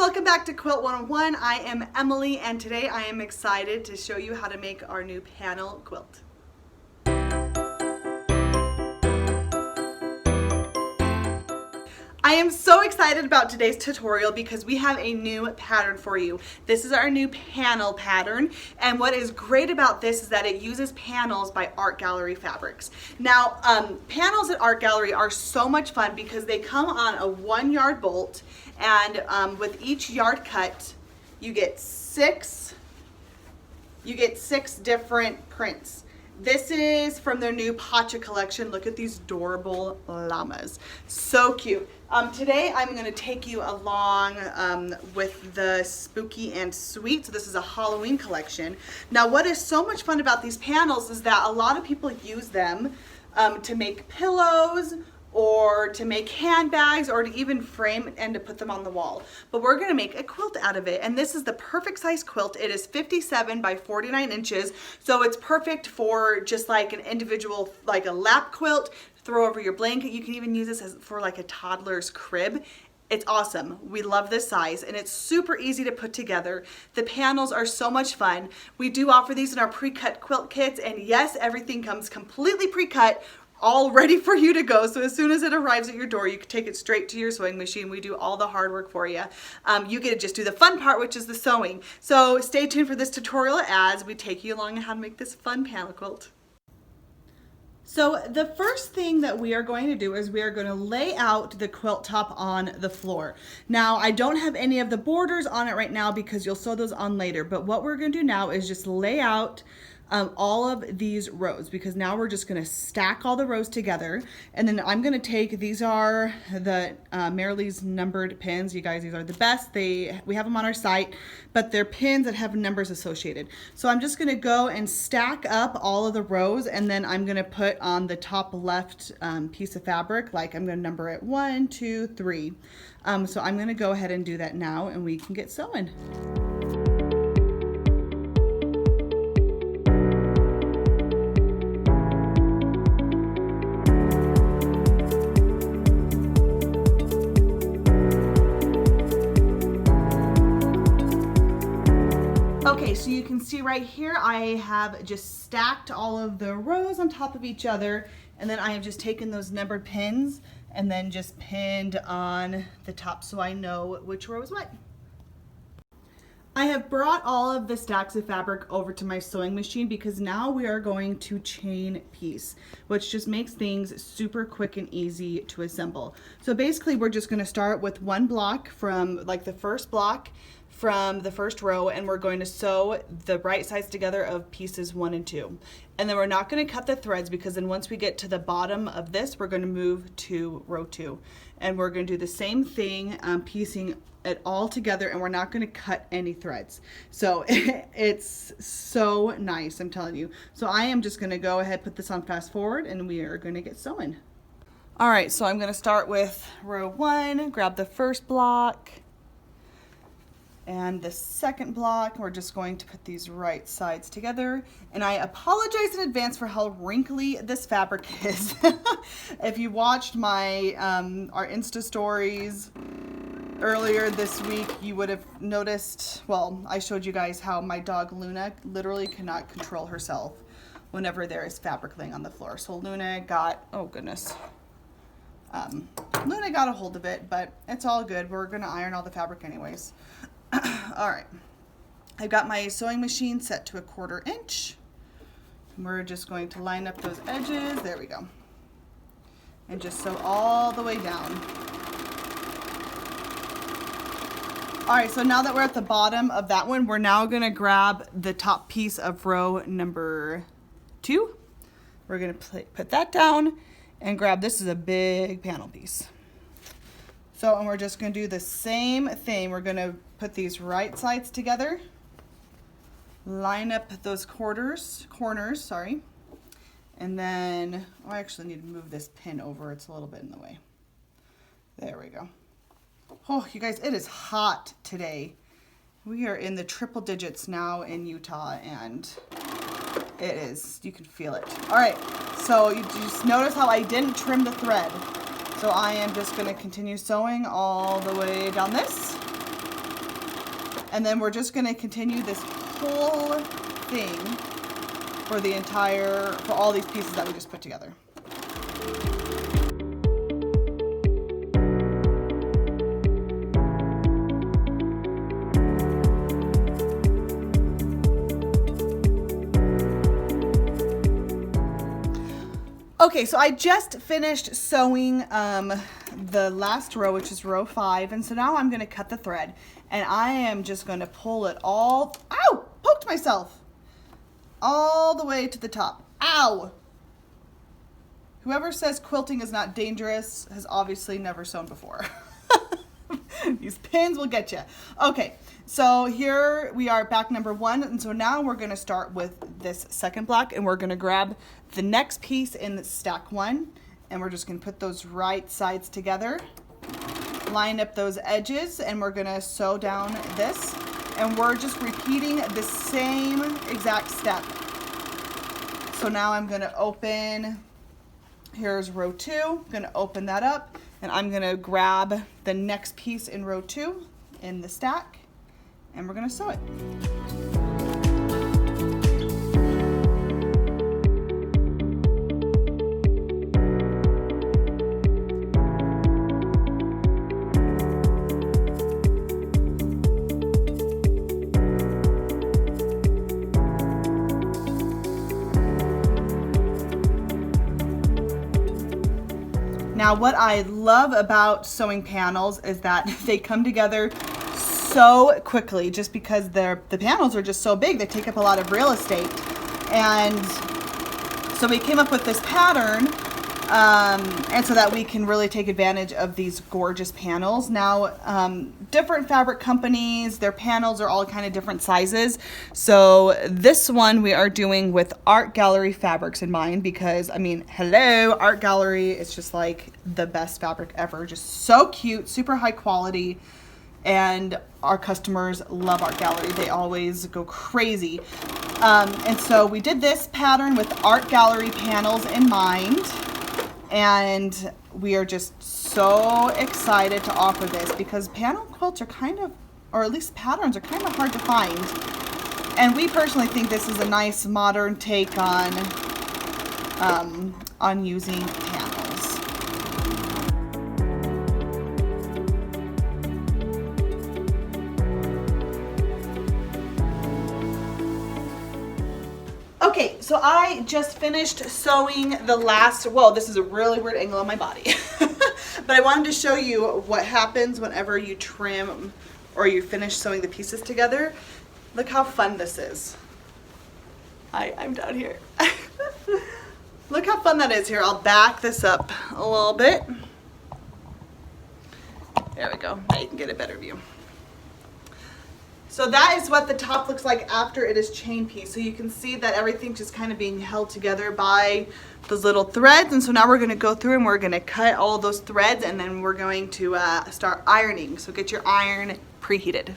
welcome back to Quilt 101. I am Emily and today I am excited to show you how to make our new panel quilt. I am so excited about today's tutorial because we have a new pattern for you. This is our new panel pattern, and what is great about this is that it uses panels by Art Gallery Fabrics. Now, panels at Art Gallery are so much fun because they come on a 1-yard bolt, and with each yard cut, you get six different prints. This is from their new Pacha collection. Look at these adorable llamas. So cute. Today I'm going to take you along with the spooky and sweet. So this is a Halloween collection. Now what is so much fun about these panels is that a lot of people use them to make pillows, or to make handbags, or to even frame and to put them on the wall. But we're gonna make a quilt out of it. And this is the perfect size quilt. It is 57 by 49 inches. So it's perfect for just like an individual, like a lap quilt, throw over your blanket. You can even use this as for like a toddler's crib. It's awesome. We love this size and it's super easy to put together. The panels are so much fun. We do offer these in our pre-cut quilt kits, and yes, everything comes completely pre-cut, all ready for you to go. So as soon as it arrives at your door, you can take it straight to your sewing machine. We do all the hard work for you. You get to just do the fun part, which is the sewing. So stay tuned for this tutorial as we take you along on how to make this fun panel quilt. So the first thing that we are going to do is we are going to lay out the quilt top on the floor. Now I don't have any of the borders on it right now because you'll sew those on later, but what we're going to do now is just lay out all of these rows, because now we're just going to stack all the rows together. And then I'm going to take, these are the Marilee's numbered pins. You guys, these are the best. We have them on our site, but they're pins that have numbers associated. So I'm just going to go and stack up all of the rows, and then I'm going to put on the top left piece of fabric, like I'm going to number it 1, 2, 3. So I'm going to go ahead and do that now, and we can get sewing. Okay, so you can see right here, I have just stacked all of the rows on top of each other, and then I have just taken those numbered pins and then just pinned on the top so I know which row is what. I have brought all of the stacks of fabric over to my sewing machine because now we are going to chain piece, which just makes things super quick and easy to assemble. So basically we're just going to start with one block from like the first block from the first row, and we're going to sew the right sides together of pieces 1 and 2. And then we're not going to cut the threads, because then once we get to the bottom of this, we're going to move to row 2. And we're going to do the same thing, piecing it all together, and we're not going to cut any threads. So it's so nice, I'm telling you. So I am just going to go ahead, put this on fast forward, and we are going to get sewing. All right, so I'm going to start with row 1, grab the first block and the second block. We're just going to put these right sides together, and I apologize in advance for how wrinkly this fabric is. If you watched my our Insta stories earlier this week, you would have noticed, well, I showed you guys how my dog Luna literally cannot control herself whenever there is fabric laying on the floor. So Luna got, oh goodness, Luna got a hold of it, but it's all good. We're gonna iron all the fabric anyways. All right, I've got my sewing machine set to 1/4 inch. We're just going to line up those edges. There we go. And just sew all the way down. All right, so now that we're at the bottom of that one, we're now gonna grab the top piece of row number 2. We're gonna put that down and grab, this is a big panel piece. So, and we're just going to do the same thing. We're going to put these right sides together, line up those corners, sorry, and then, oh, I actually need to move this pin over. It's a little bit in the way. There we go. Oh, you guys, it is hot today. We are in the triple digits now in Utah, and it is, you can feel it. All right, so you just notice how I didn't trim the thread. So I am just going to continue sewing all the way down this. And then we're just going to continue this whole thing for all these pieces that we just put together. Okay, so I just finished sewing the last row, which is row 5, and so now I'm going to cut the thread, and I am just going to pull it all, ow, poked myself, all the way to the top. Ow! Whoever says quilting is not dangerous has obviously never sewn before. These pins will get you. Okay, so here we are back number 1, and so now we're going to start with this second block, and we're going to grab the next piece in stack 1, and we're just going to put those right sides together, line up those edges, and we're going to sew down this, and we're just repeating the same exact step. So now I'm going to open, here's row 2, I'm going to open that up, and I'm going to grab the next piece in row 2 in the stack, and we're going to sew it. Now, what I love about sewing panels is that they come together so quickly just because the panels are just so big. They take up a lot of real estate. And so we came up with this pattern and so that we can really take advantage of these gorgeous panels. Now, different fabric companies, their panels are all kind of different sizes. So this one we are doing with Art Gallery fabrics in mind because, I mean, hello, Art Gallery is just like the best fabric ever. Just so cute, super high quality. And our customers love Art Gallery. They always go crazy. And so we did this pattern with Art Gallery panels in mind. And we are just so excited to offer this because panel quilts are kind of, or at least patterns are kind of hard to find. And we personally think this is a nice modern take on using panels. Okay, so I just finished sewing the last, whoa, this is a really weird angle on my body. But I wanted to show you what happens whenever you trim or you finish sewing the pieces together. Look how fun this is. I'm down here. Look how fun that is here. I'll back this up a little bit. There we go. Now you can get a better view. So that is what the top looks like after it is chain piece. So you can see that everything's just kind of being held together by those little threads. And so now we're going to go through and we're going to cut all those threads and then we're going to start ironing. So get your iron preheated.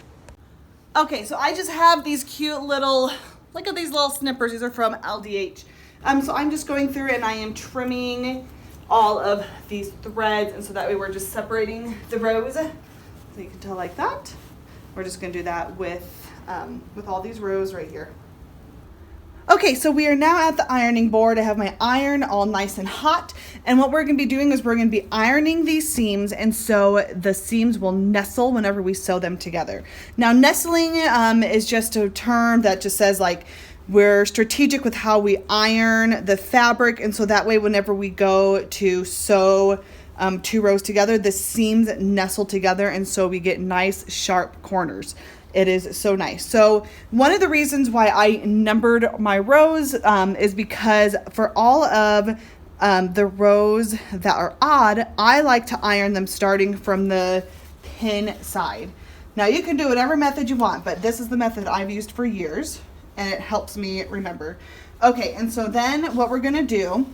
Okay, so I just have these cute little, look at these little snippers. These are from LDH. So I'm just going through and I am trimming all of these threads. And so that way we're just separating the rows. So you can tell like that. We're just going to do that with all these rows right here. Okay, so we are now at the ironing board. I have my iron all nice and hot. And what we're going to be doing is we're going to be ironing these seams. And so the seams will nestle whenever we sew them together. Now, nestling is just a term that just says like we're strategic with how we iron the fabric. And so that way, whenever we go to sew two rows together, the seams nestle together and so we get nice sharp corners. It is so nice. So one of the reasons why I numbered my rows is because for all of the rows that are odd, I like to iron them starting from the pin side. Now you can do whatever method you want, but this is the method I've used for years and it helps me remember. Okay, and so then what we're gonna do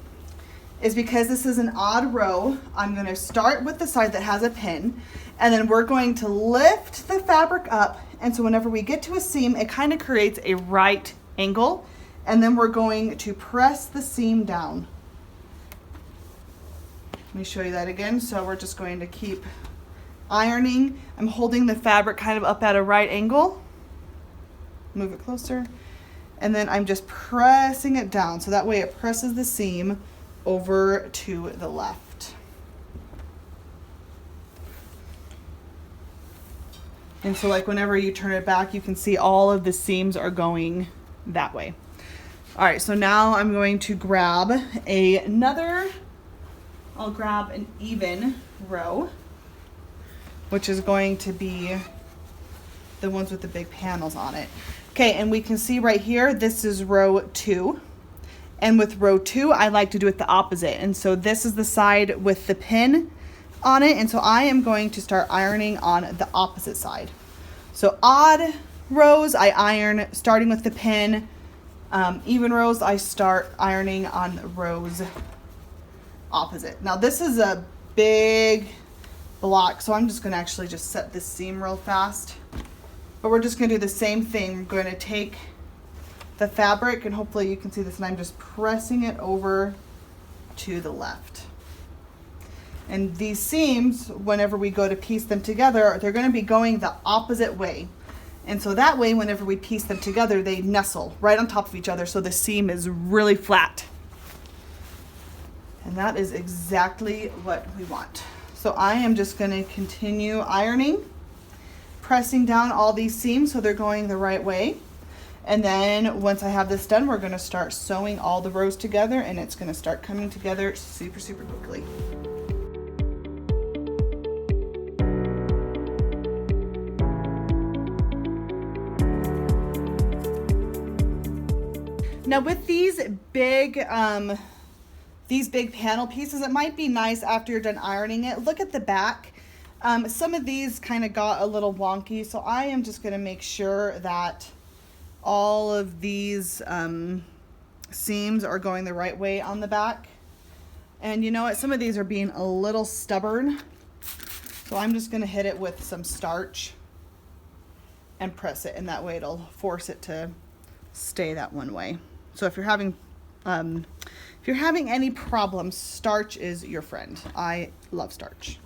is because this is an odd row, I'm going to start with the side that has a pin, and then we're going to lift the fabric up, and so whenever we get to a seam, it kind of creates a right angle, and then we're going to press the seam down. Let me show you that again. So we're just going to keep ironing. I'm holding the fabric kind of up at a right angle, move it closer. And then I'm just pressing it down. So that way it presses the seam over to the left. And so like whenever you turn it back, you can see all of the seams are going that way. All right, so now I'm going to grab I'll grab an even row, which is going to be the ones with the big panels on it. Okay, and we can see right here, this is row 2. And with row 2, I like to do it the opposite. And so this is the side with the pin on it. And so I am going to start ironing on the opposite side. So odd rows, I iron starting with the pin. Even rows, I start ironing on rows opposite. Now this is a big block, so I'm just gonna actually just set this seam real fast. But we're just gonna do the same thing. We're going to take the fabric, and hopefully you can see this, and I'm just pressing it over to the left. And these seams, whenever we go to piece them together, they're gonna be going the opposite way. And so that way, whenever we piece them together, they nestle right on top of each other, so the seam is really flat. And that is exactly what we want. So I am just gonna continue ironing, pressing down all these seams so they're going the right way. And then once I have this done, we're gonna start sewing all the rows together, and it's gonna start coming together super, super quickly. Now with these big panel pieces, it might be nice after you're done ironing it. Look at the back. Some of these kind of got a little wonky, so I am just going to make sure that all of these seams are going the right way on the back. And you know what? Some of these are being a little stubborn, so I'm just going to hit it with some starch and press it, and that way it'll force it to stay that one way. So if you're having any problems, starch is your friend. I love starch.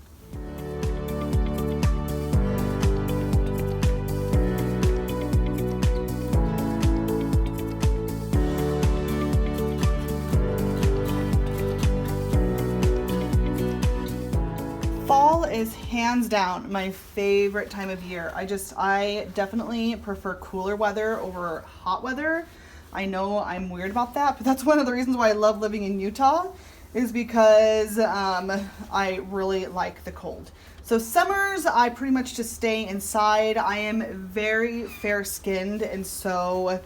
Fall is hands down my favorite time of year. I definitely prefer cooler weather over hot weather. I know I'm weird about that, but that's one of the reasons why I love living in Utah, is because I really like the cold. So summers, I pretty much just stay inside. I am very fair-skinned, and so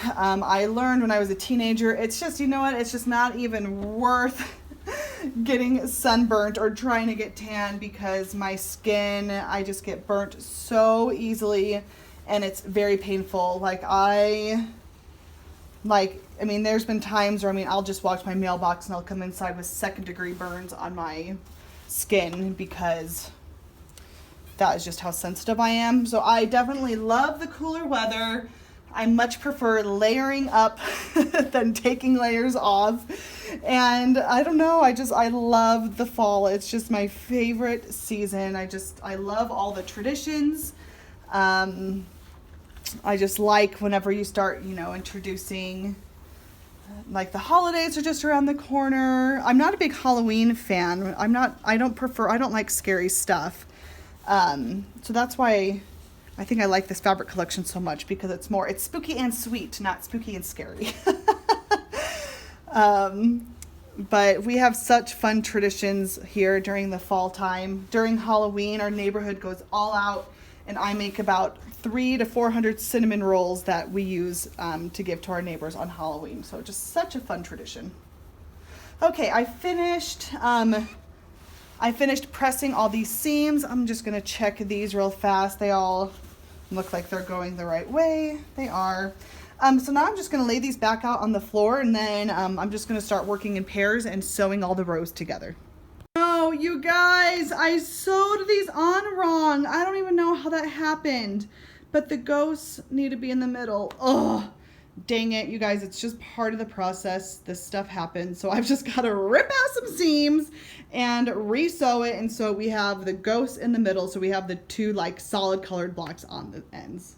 I learned when I was a teenager, it's just, you know what, it's just not even worth getting sunburnt or trying to get tan, because my skin, I just get burnt so easily, and it's very painful. I mean, there's been times where, I'll just walk to my mailbox and I'll come inside with 2nd-degree burns on my skin, because that is just how sensitive I am. So I definitely love the cooler weather. I much prefer layering up than taking layers off. And I don't know, I love the fall. It's just my favorite season. I love all the traditions. I just like whenever you start, introducing, like, the holidays are just around the corner. I'm not a big Halloween fan. I don't like scary stuff. So that's why I think I like this fabric collection so much, because it's spooky and sweet, not spooky and scary. But we have such fun traditions here during the fall time. During Halloween, our neighborhood goes all out, and I make about 300 to 400 cinnamon rolls that we use to give to our neighbors on Halloween. So just such a fun tradition. Okay, I finished pressing all these seams. I'm just gonna check these real fast. They all look like they're going the right way. They are. So now I'm just gonna lay these back out on the floor, and then I'm just gonna start working in pairs and sewing all the rows together. Oh, you guys, I sewed these on wrong. I don't even know how that happened, but the ghosts need to be in the middle. Oh, dang it, you guys, it's just part of the process. This stuff happens. So I've just got to rip out some seams and re-sew it. And so we have the ghosts in the middle. So we have the two, like, solid colored blocks on the ends.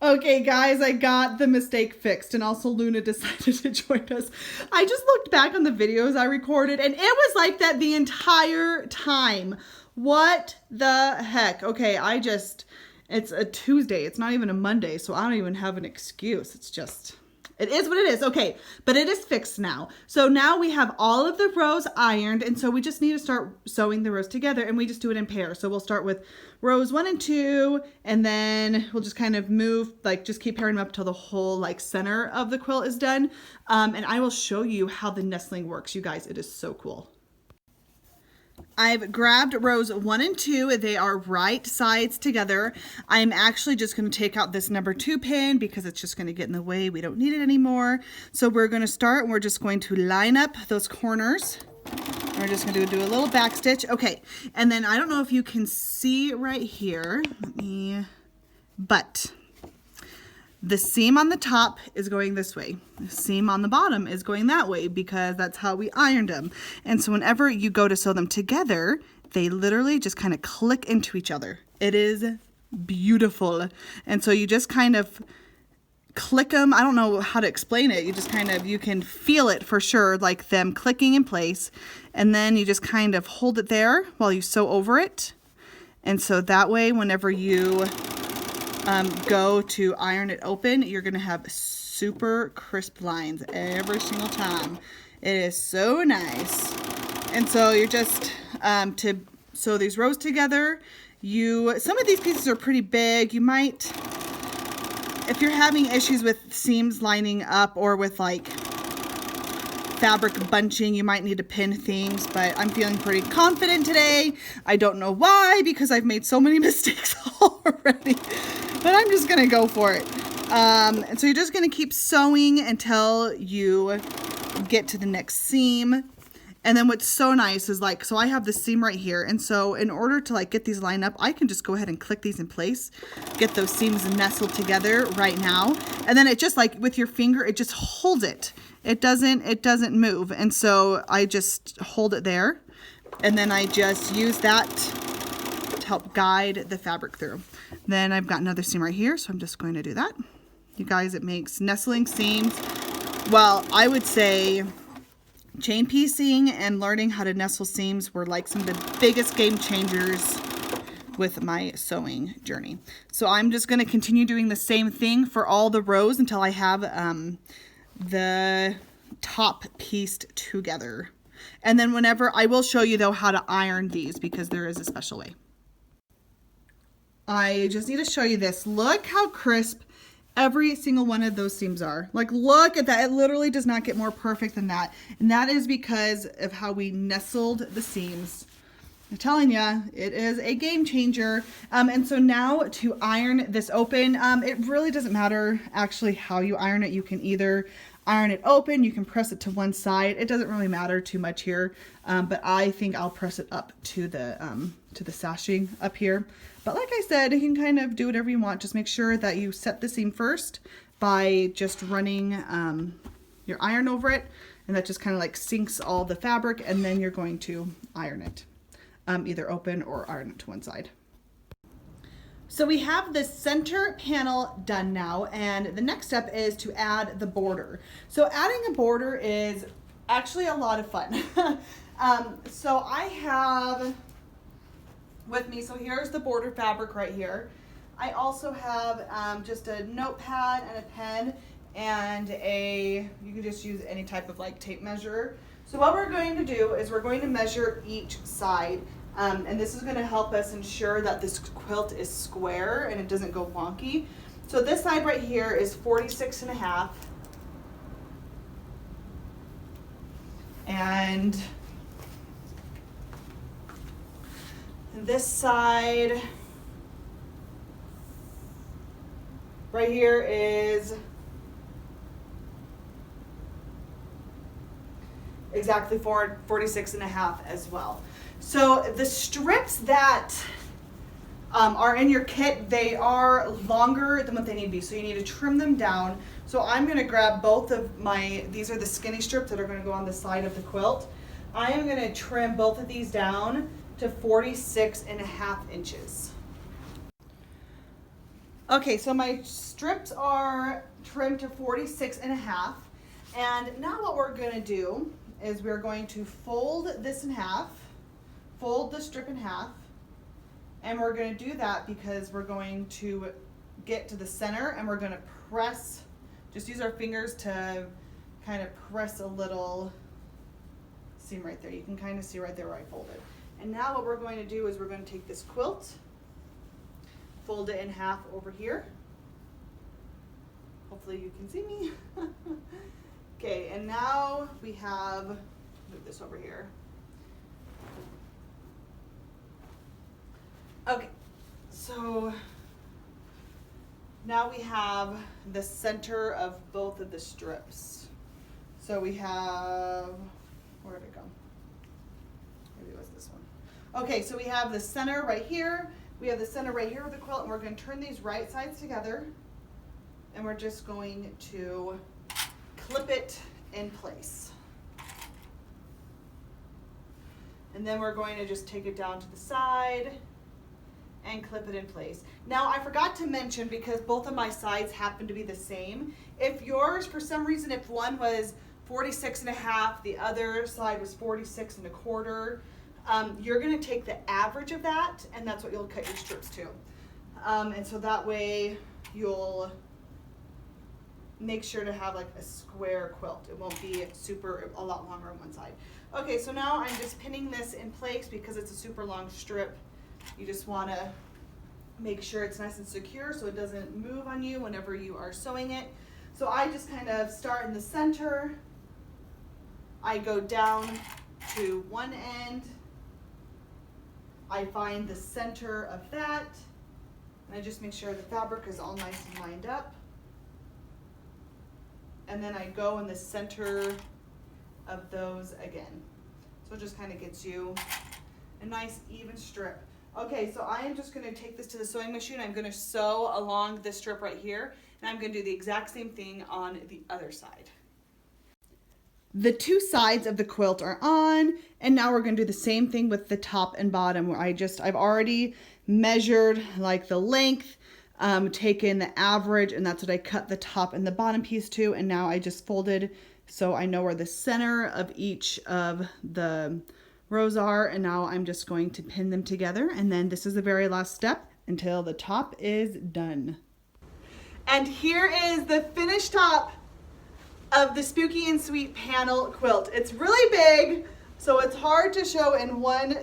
Okay, guys, I got the mistake fixed, and also Luna decided to join us. I just looked back on the videos I recorded, and it was like that the entire time. What the heck? Okay, it's a Tuesday. It's not even a Monday, so I don't even have an excuse. It is what it is. Okay, but it is fixed now. So now we have all of the rows ironed, and so we just need to start sewing the rows together, and we just do it in pairs. So we'll start with rows 1 and 2, and then we'll just kind of move, like just keep pairing them up till the whole like center of the quilt is done. And I will show you how the nestling works, you guys. It is so cool. I've grabbed rows 1 and 2. They are right sides together. I'm actually just going to take out this number 2 pin because it's just going to get in the way. We don't need it anymore. So we're going to start and we're just going to line up those corners. We're just going to do a little back stitch. Okay. And then I don't know if you can see right here. But the seam on the top is going this way. The seam on the bottom is going that way because that's how we ironed them. And so whenever you go to sew them together, they literally just kind of click into each other. It is beautiful. And so you just kind of click them. I don't know how to explain it. You can feel it for sure, like them clicking in place. And then you just kind of hold it there while you sew over it. And so that way, whenever you go to iron it open, you're going to have super crisp lines every single time. It is so nice. And so you're just to sew these rows together, some of these pieces are pretty big. You might, if you're having issues with seams lining up or with like fabric bunching, you might need to pin things, but I'm feeling pretty confident today. I don't know why, because I've made so many mistakes already, but I'm just gonna go for it. And so you're just gonna keep sewing until you get to the next seam. And then what's so nice is like, so I have the seam right here. And so in order to like get these lined up, I can just go ahead and click these in place, get those seams nestled together right now. And then it just like with your finger, it just holds it. It doesn't move. And so I just hold it there. And then I just use that to help guide the fabric through. Then I've got another seam right here. So I'm just going to do that. You guys, it makes nestling seams. Well, I would say chain piecing and learning how to nestle seams were like some of the biggest game changers with my sewing journey. So I'm just going to continue doing the same thing for all the rows until I have the top pieced together. And then whenever, I will show you though how to iron these because there is a special way. I just need to show you this. Look how crisp every single one of those seams are. Like, look at that. It literally does not get more perfect than that. And that is because of how we nestled the seams. I'm telling you, it is a game changer. And so now to iron this open, it really doesn't matter actually how you iron it. You can either iron it open, you can press it to one side. It doesn't really matter too much here. But I think I'll press it up to the sashing up here. But like I said, you can kind of do whatever you want. Just make sure that you set the seam first by just running your iron over it. And that just kind of like sinks all the fabric. And then you're going to iron it. Either open or iron it to one side. So we have the center panel done now. And the next step is to add the border. So adding a border is actually a lot of fun. So I have with me, so here's the border fabric right here. I also have just a notepad and a pen and you can just use any type of like tape measure. So what we're going to do is we're going to measure each side. And this is going to help us ensure that this quilt is square and it doesn't go wonky. So this side right here is 46.5. And this side right here is exactly 46.5 as well. So the strips that are in your kit, they are longer than what they need to be. So you need to trim them down. So I'm going to grab both of these are the skinny strips that are going to go on the side of the quilt. I am going to trim both of these down to 46.5 inches. Okay, so my strips are trimmed to 46.5. And now what we're gonna do is we're going to fold this in half, fold the strip in half, and we're gonna do that because we're going to get to the center and we're gonna press, just use our fingers to kind of press a little seam right there. You can kind of see right there where I folded. And now what we're going to do is we're going to take this quilt, fold it in half over here. Hopefully you can see me. Okay, and now we have, move this over here. Okay, so now we have the center of both of the strips. So we have, where did it go? Maybe it was this one. Okay, so we have the center right here. We have the center right here of the quilt, and we're going to turn these right sides together, and we're just going to clip it in place. And then we're going to just take it down to the side and clip it in place. Now I forgot to mention, because both of my sides happen to be the same, if yours, for some reason, if one was 46.5, the other side was 46.25, you're gonna take the average of that, and that's what you'll cut your strips to. And so that way you'll make sure to have like a square quilt. It won't be a lot longer on one side. Okay, so now I'm just pinning this in place because it's a super long strip. You just want to make sure it's nice and secure so it doesn't move on you whenever you are sewing it. So I just kind of start in the center. I go down to one end. I find the center of that. And I just make sure the fabric is all nice and lined up. And then I go in the center of those again. So it just kind of gets you a nice even strip. Okay, so I am just going to take this to the sewing machine. I'm going to sew along this strip right here, and I'm going to do the exact same thing on the other side. The two sides of the quilt are on, and now we're going to do the same thing with the top and bottom, where I've already measured like the length, taken the average, and that's what I cut the top and the bottom piece to, and now I just folded so I know where the center of each of the rows are, and now I'm just going to pin them together, and then this is the very last step until the top is done. And here is the finished top of the Spooky and Sweet panel quilt. It's really big, so it's hard to show in one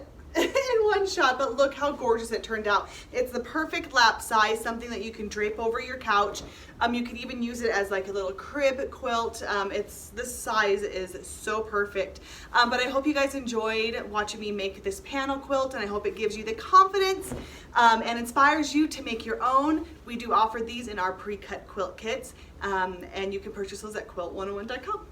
shot, but look how gorgeous it turned out. It's the perfect lap size, something that you can drape over your couch. You could even use it as like a little crib quilt. This size is so perfect. But I hope you guys enjoyed watching me make this panel quilt, and I hope it gives you the confidence and inspires you to make your own. We do offer these in our pre-cut quilt kits, and you can purchase those at quilt101.com.